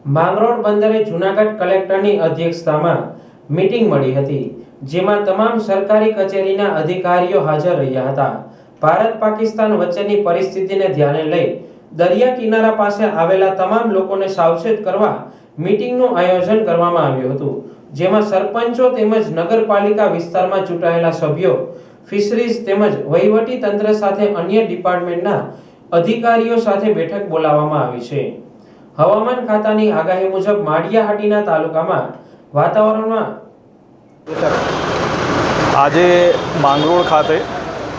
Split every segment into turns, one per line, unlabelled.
માંગરોળ બંદરે જૂનાગઢ કલેક્ટરની અધ્યક્ષતામાં મીટિંગ મળી હતી, જેમાં તમામ સરકારી કચેરીના અધિકારીઓ હાજર રહ્યા હતા। ભારત પાકિસ્તાન વચ્ચેની પરિસ્થિતિને ધ્યાને લઈ દરિયા કિનારા પાસે આવેલા તમામ લોકોને સાવચેત કરવા મીટિંગનું આયોજન કરવામાં આવ્યું હતું, જેમાં સરપંચો તેમજ નગરપાલિકા વિસ્તારમાં ચૂંટાયેલા સભ્યો, ફિશરીઝ તેમજ વહીવટી તંત્ર સાથે અન્ય ડિપાર્ટમેન્ટના અધિકારીઓ સાથે બેઠક બોલાવવામાં આવી છે। હવામાન ખાતાની આગાહી મુજબ માળિયાહાટીના તાલુકામાં વાતાવરણમાં
આજે માંગરોળ ખાતે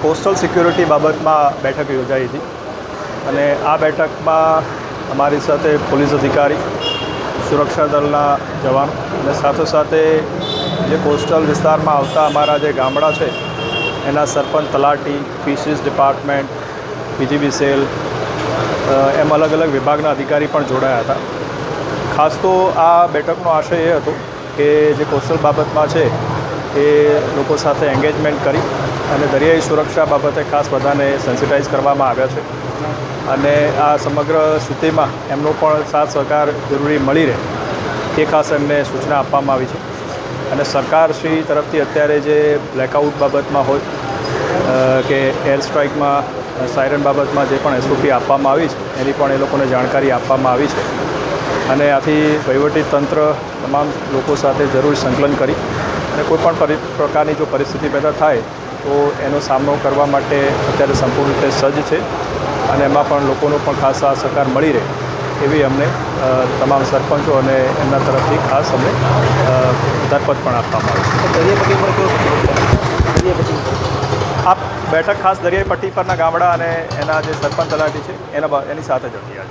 કોસ્ટલ સિક્યુરિટી બાબતમાં બેઠક યોજાઈ હતી અને આ બેઠકમાં અમારી સાથે પોલીસ અધિકારી, સુરક્ષા દળના જવાન અને સાથે જે કોસ્ટલ વિસ્તારમાં આવતા અમારા જે ગામડા છે એના સરપંચ, તલાટી, ફિશરીઝ ડિપાર્ટમેન્ટ, પીજીબી સેલ એમ અલગ અલગ વિભાગના અધિકારી પણ જોડાયા હતા। ખાસ તો આ બેઠકનો આશય એ હતો કે જે કોસ્ટલ બાબતમાં છે એ લોકો સાથે એન્ગેજમેન્ટ કરી અને દરિયાઈ સુરક્ષા બાબતે ખાસ બધાને સેન્સિટાઇઝ કરવામાં આવ્યા છે અને આ સમગ્ર સ્થિતિમાં એમનો પણ સાથ સહકાર જરૂરી મળી રહે એ ખાસ એમને સૂચના આપવામાં આવી છે અને સરકારશ્રી તરફથી અત્યારે જે બ્લેકઆઉટ બાબતમાં હોય કે એર સ્ટ્રાઇકમાં સાયરન બાબતમાં જે પણ એસઓપી આપવામાં આવી છે એની પણ એ લોકોને જાણકારી આપવામાં આવી છે અને આથી વહીવટી તંત્ર તમામ લોકો સાથે જરૂર સંકલન કરી અને કોઈપણ પ્રકારની જો પરિસ્થિતિ પેદા થાય તો એનો સામનો કરવા માટે અત્યારે સંપૂર્ણ રીતે સજ્જ છે અને એમાં પણ લોકોનો પણ ખાસ આ સહકાર મળી રહે એવી અમને તમામ સરપંચો અને એમના તરફથી ખાસ અમને દરપત પણ આપવામાં આવે છે। આ બેઠક ખાસ દરિયાઈ પટ્ટી પરના ગામડા અને એના જે સરપંચ તલાટી છે એની સાથે જ હતી આજે।